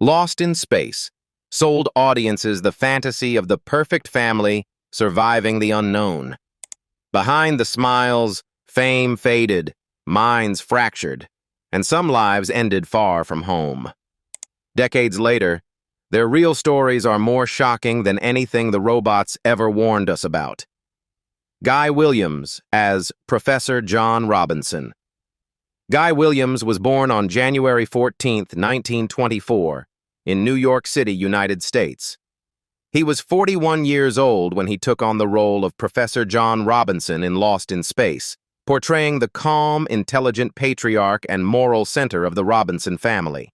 Lost in Space sold audiences the fantasy of the perfect family surviving the unknown. Behind the smiles, fame faded, minds fractured, and some lives ended far from home. Decades later, their real stories are more shocking than anything the robots ever warned us about. Guy Williams as Professor John Robinson. Guy Williams was born on January 14, 1924, in New York City, United States. He was 41 years old when he took on the role of Professor John Robinson in Lost in Space, portraying the calm, intelligent patriarch and moral center of the Robinson family.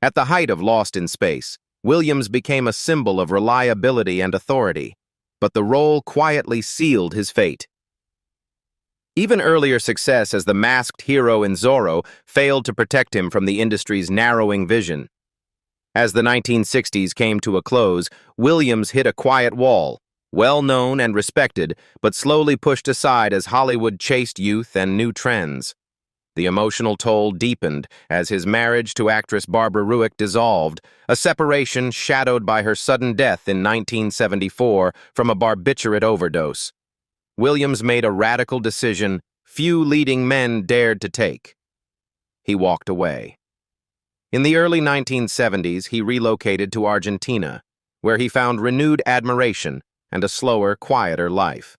At the height of Lost in Space, Williams became a symbol of reliability and authority, but the role quietly sealed his fate. Even earlier success as the masked hero in Zorro failed to protect him from the industry's narrowing vision. As the 1960s came to a close, Williams hit a quiet wall, well known and respected, but slowly pushed aside as Hollywood chased youth and new trends. The emotional toll deepened as his marriage to actress Barbara Ruick dissolved, a separation shadowed by her sudden death in 1974 from a barbiturate overdose. Williams made a radical decision few leading men dared to take. He walked away. In the early 1970s, he relocated to Argentina, where he found renewed admiration and a slower, quieter life.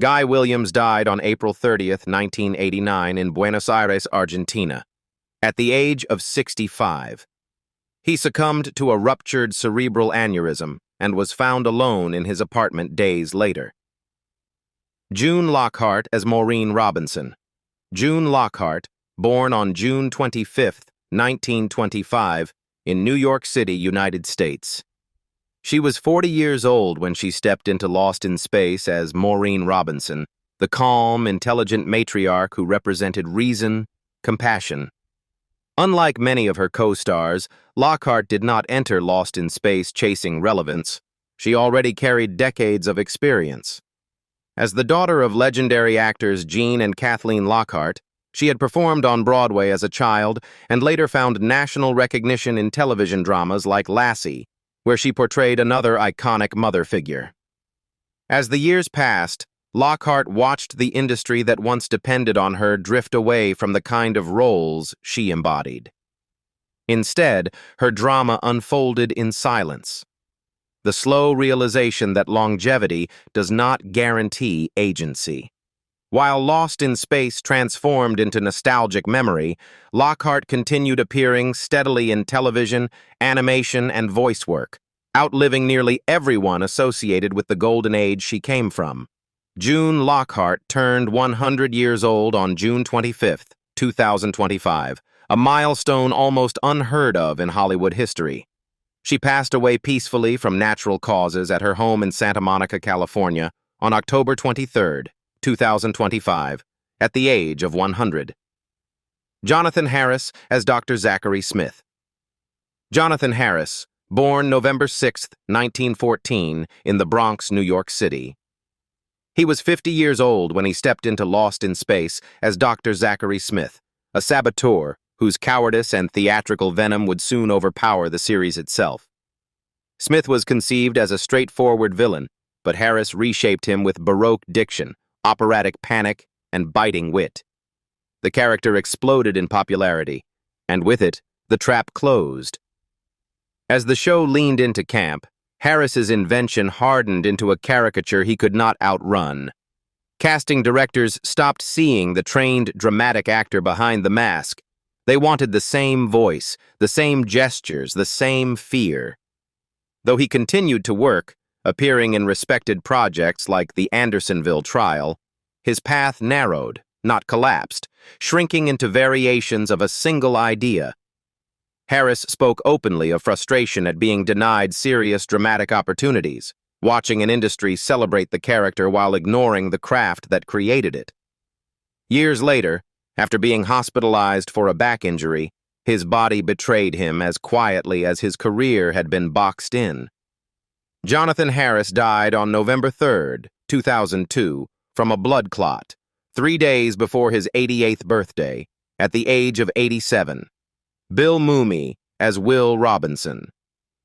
Guy Williams died on April 30, 1989, in Buenos Aires, Argentina, at the age of 65. He succumbed to a ruptured cerebral aneurysm and was found alone in his apartment days later. June Lockhart as Maureen Robinson. June Lockhart, born on June 25, 1925, in New York City, United States. She was 40 years old when she stepped into Lost in Space as Maureen Robinson, the calm, intelligent matriarch who represented reason, compassion. Unlike many of her co-stars, Lockhart did not enter Lost in Space chasing relevance. She already carried decades of experience. As the daughter of legendary actors Gene and Kathleen Lockhart, she had performed on Broadway as a child and later found national recognition in television dramas like Lassie, where she portrayed another iconic mother figure. As the years passed, Lockhart watched the industry that once depended on her drift away from the kind of roles she embodied. Instead, her drama unfolded in silence. The slow realization that longevity does not guarantee agency. While Lost in Space transformed into nostalgic memory, Lockhart continued appearing steadily in television, animation, and voice work, outliving nearly everyone associated with the golden age she came from. June Lockhart turned 100 years old on June 25, 2025, a milestone almost unheard of in Hollywood history. She passed away peacefully from natural causes at her home in Santa Monica, California, on October 23, 2025, at the age of 100. Jonathan Harris as Dr. Zachary Smith. Jonathan Harris, born November 6, 1914, in the Bronx, New York City. He was 50 years old when he stepped into Lost in Space as Dr. Zachary Smith, a saboteur whose cowardice and theatrical venom would soon overpower the series itself. Smith was conceived as a straightforward villain, but Harris reshaped him with Baroque diction, operatic panic, and biting wit. The character exploded in popularity, and with it, the trap closed. As the show leaned into camp, Harris's invention hardened into a caricature he could not outrun. Casting directors stopped seeing the trained dramatic actor behind the mask. They wanted the same voice, the same gestures, the same fear. Though he continued to work, appearing in respected projects like the Andersonville Trial, his path narrowed, not collapsed, shrinking into variations of a single idea. Harris spoke openly of frustration at being denied serious dramatic opportunities, watching an industry celebrate the character while ignoring the craft that created it. Years later, after being hospitalized for a back injury, his body betrayed him as quietly as his career had been boxed in. Jonathan Harris died on November 3, 2002, from a blood clot, 3 days before his 88th birthday, at the age of 87. Bill Mumy as Will Robinson.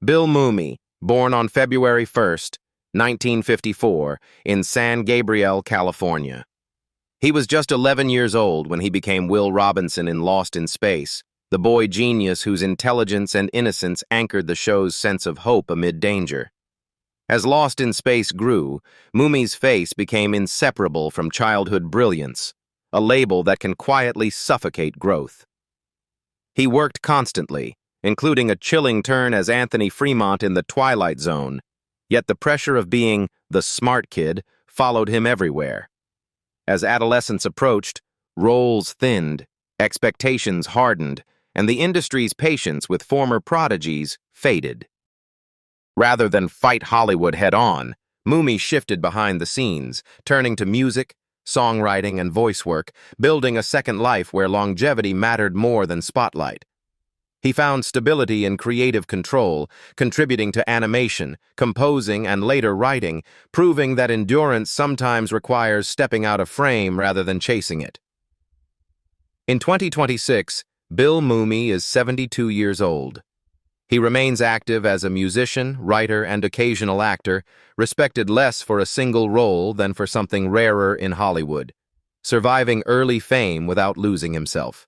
Bill Mumy, born on February 1st, 1954, in San Gabriel, California. He was just 11 years old when he became Will Robinson in Lost in Space, the boy genius whose intelligence and innocence anchored the show's sense of hope amid danger. As Lost in Space grew, Mumy's face became inseparable from childhood brilliance, a label that can quietly suffocate growth. He worked constantly, including a chilling turn as Anthony Fremont in The Twilight Zone, yet the pressure of being the smart kid followed him everywhere. As adolescence approached, roles thinned, expectations hardened, and the industry's patience with former prodigies faded. Rather than fight Hollywood head-on, Mumy shifted behind the scenes, turning to music, songwriting, and voice work, building a second life where longevity mattered more than spotlight. He found stability in creative control, contributing to animation, composing, and later writing, proving that endurance sometimes requires stepping out of frame rather than chasing it. In 2026, Bill Mumy is 72 years old. He remains active as a musician, writer, and occasional actor, respected less for a single role than for something rarer in Hollywood, surviving early fame without losing himself.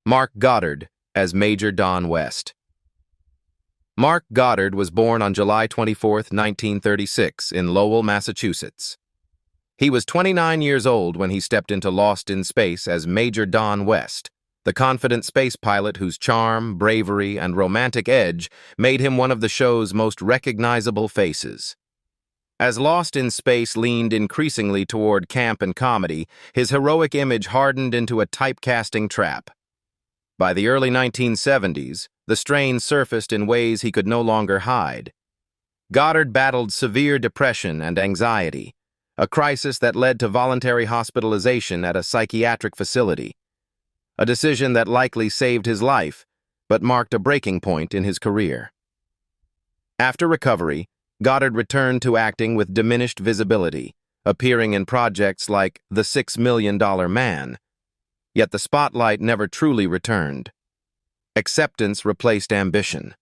Mark Goddard as Major Don West. Mark Goddard was born on July 24, 1936, in Lowell, Massachusetts. He was 29 years old when he stepped into Lost in Space as Major Don West, the confident space pilot whose charm, bravery, and romantic edge made him one of the show's most recognizable faces. As Lost in Space leaned increasingly toward camp and comedy, his heroic image hardened into a typecasting trap. By the early 1970s, the strain surfaced in ways he could no longer hide. Goddard battled severe depression and anxiety, a crisis that led to voluntary hospitalization at a psychiatric facility. A decision that likely saved his life, but marked a breaking point in his career. After recovery, Goddard returned to acting with diminished visibility, appearing in projects like The $6 Million Man. Yet the spotlight never truly returned. Acceptance replaced ambition.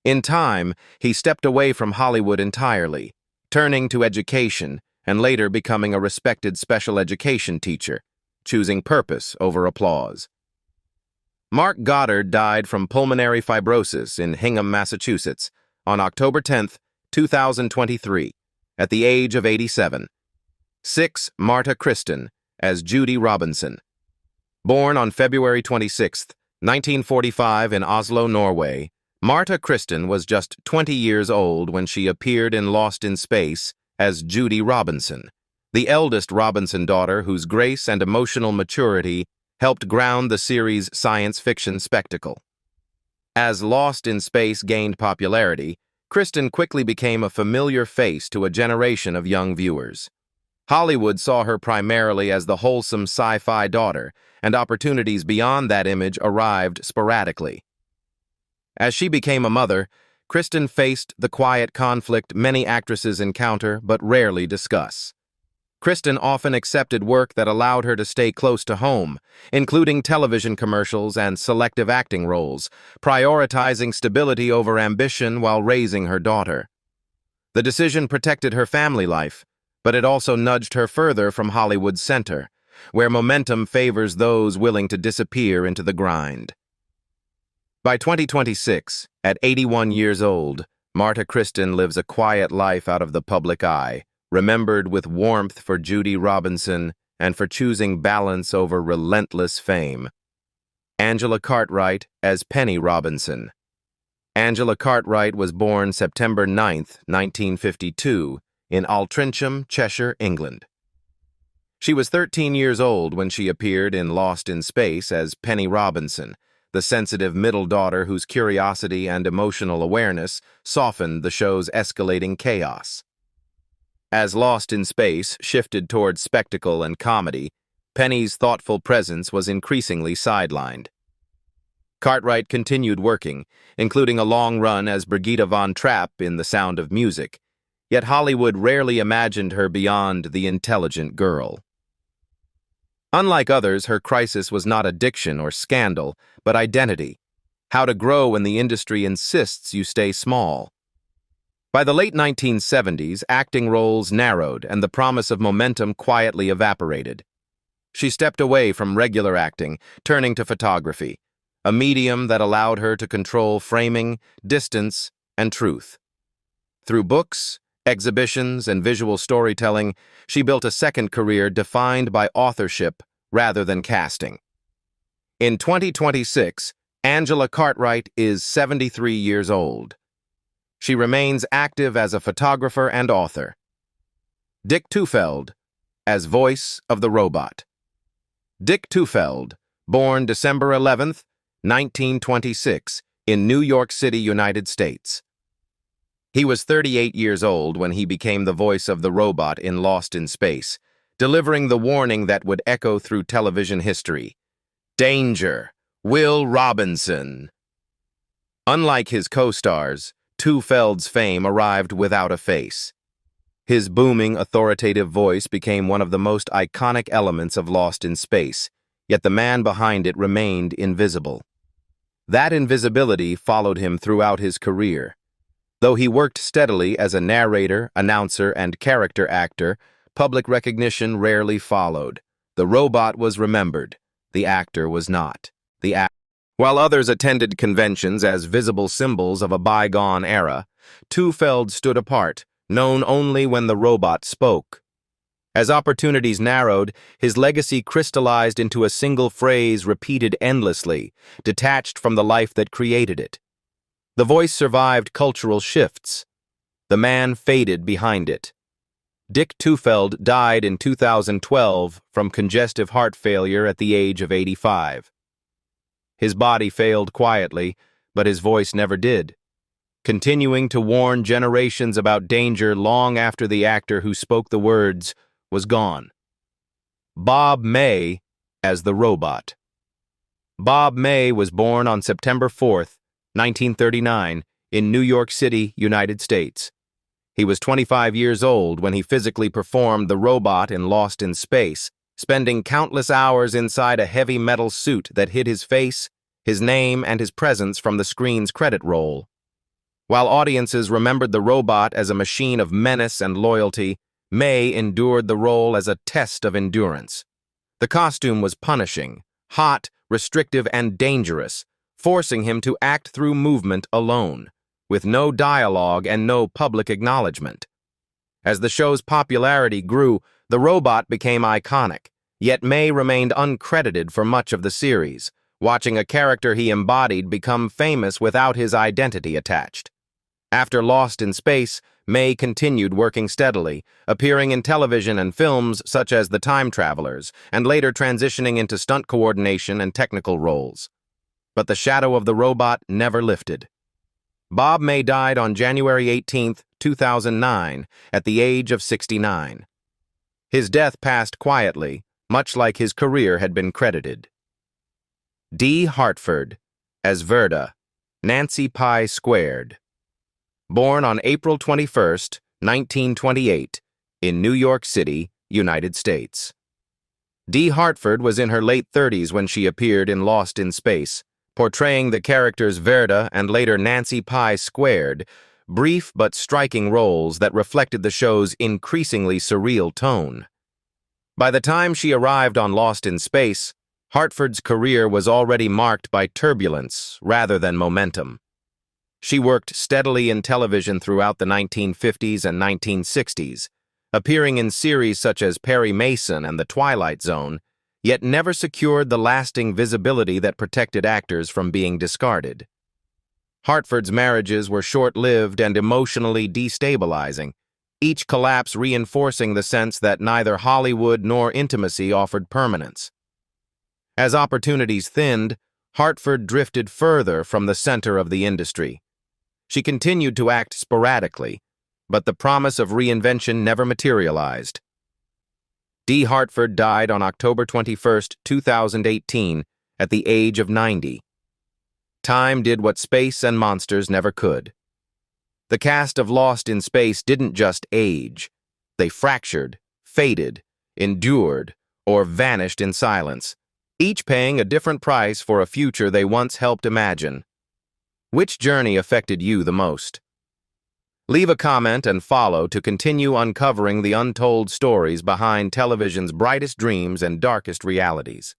In time, he stepped away from Hollywood entirely, turning to education and later becoming a respected special education teacher, choosing purpose over applause. Mark Goddard died from pulmonary fibrosis in Hingham, Massachusetts, on October 10, 2023, at the age of 87. 6. Marta Kristen as Judy Robinson. Born on February 26, 1945 in Oslo, Norway, Marta Kristen was just 20 years old when she appeared in Lost in Space as Judy Robinson, the eldest Robinson daughter whose grace and emotional maturity helped ground the series' science fiction spectacle. As Lost in Space gained popularity, Kristen quickly became a familiar face to a generation of young viewers. Hollywood saw her primarily as the wholesome sci-fi daughter, and opportunities beyond that image arrived sporadically. As she became a mother, Kristen faced the quiet conflict many actresses encounter but rarely discuss. Kristen often accepted work that allowed her to stay close to home, including television commercials and selective acting roles, prioritizing stability over ambition while raising her daughter. The decision protected her family life, but it also nudged her further from Hollywood's center, where momentum favors those willing to disappear into the grind. By 2026, at 81 years old, Marta Kristen lives a quiet life out of the public eye, remembered with warmth for Judy Robinson and for choosing balance over relentless fame. Angela Cartwright as Penny Robinson. Angela Cartwright was born September 9, 1952, in Altrincham, Cheshire, England. She was 13 years old when she appeared in Lost in Space as Penny Robinson, the sensitive middle daughter whose curiosity and emotional awareness softened the show's escalating chaos. As Lost in Space shifted toward spectacle and comedy, Penny's thoughtful presence was increasingly sidelined. Cartwright continued working, including a long run as Brigitte von Trapp in The Sound of Music, yet Hollywood rarely imagined her beyond the intelligent girl. Unlike others, her crisis was not addiction or scandal, but identity. How to grow when the industry insists you stay small. By the late 1970s, acting roles narrowed and the promise of momentum quietly evaporated. She stepped away from regular acting, turning to photography, a medium that allowed her to control framing, distance, and truth. Through books, exhibitions, and visual storytelling, she built a second career defined by authorship rather than casting. In 2026, Angela Cartwright is 73 years old. She remains active as a photographer and author. Dick Tufeld, as voice of the robot. Dick Tufeld, born December 11, 1926, in New York City, United States. He was 38 years old when he became the voice of the robot in Lost in Space, delivering the warning that would echo through television history. Danger! Will Robinson! Unlike his co-stars, Tufeld's fame arrived without a face. His booming, authoritative voice became one of the most iconic elements of Lost in Space, yet the man behind it remained invisible. That invisibility followed him throughout his career. Though he worked steadily as a narrator, announcer, and character actor, public recognition rarely followed. The robot was remembered. The actor was not. While others attended conventions as visible symbols of a bygone era, Tufeld stood apart, known only when the robot spoke. As opportunities narrowed, his legacy crystallized into a single phrase repeated endlessly, detached from the life that created it. The voice survived cultural shifts. The man faded behind it. Dick Tufeld died in 2012 from congestive heart failure at the age of 85. His body failed quietly, but his voice never did, continuing to warn generations about danger long after the actor who spoke the words was gone. Bob May as the robot. Bob May was born on September 4, 1939, in New York City, United States. He was 25 years old when he physically performed the robot in Lost in Space, spending countless hours inside a heavy metal suit that hid his face, his name, and his presence from the screen's credit roll. While audiences remembered the robot as a machine of menace and loyalty, May endured the role as a test of endurance. The costume was punishing, hot, restrictive, and dangerous, forcing him to act through movement alone, with no dialogue and no public acknowledgement. As the show's popularity grew, the robot became iconic, yet May remained uncredited for much of the series, watching a character he embodied become famous without his identity attached. After Lost in Space, May continued working steadily, appearing in television and films such as The Time Travelers, and later transitioning into stunt coordination and technical roles. But the shadow of the robot never lifted. Bob May died on January 18, 2009, at the age of 69. His death passed quietly, much like his career had been credited. Dee Hartford, as Verda, Nancy Pie Squared. Born on April 21, 1928, in New York City, United States. Dee Hartford was in her late 30s when she appeared in Lost in Space, portraying the characters Verda and later Nancy Pie Squared, brief but striking roles that reflected the show's increasingly surreal tone. By the time she arrived on Lost in Space, Hartford's career was already marked by turbulence rather than momentum. She worked steadily in television throughout the 1950s and 1960s, appearing in series such as Perry Mason and The Twilight Zone, yet never secured the lasting visibility that protected actors from being discarded. Hartford's marriages were short-lived and emotionally destabilizing, each collapse reinforcing the sense that neither Hollywood nor intimacy offered permanence. As opportunities thinned, Hartford drifted further from the center of the industry. She continued to act sporadically, but the promise of reinvention never materialized. Dee Hartford died on October 21, 2018, at the age of 90. Time did what space and monsters never could. The cast of Lost in Space didn't just age. They fractured, faded, endured, or vanished in silence, each paying a different price for a future they once helped imagine. Which journey affected you the most? Leave a comment and follow to continue uncovering the untold stories behind television's brightest dreams and darkest realities.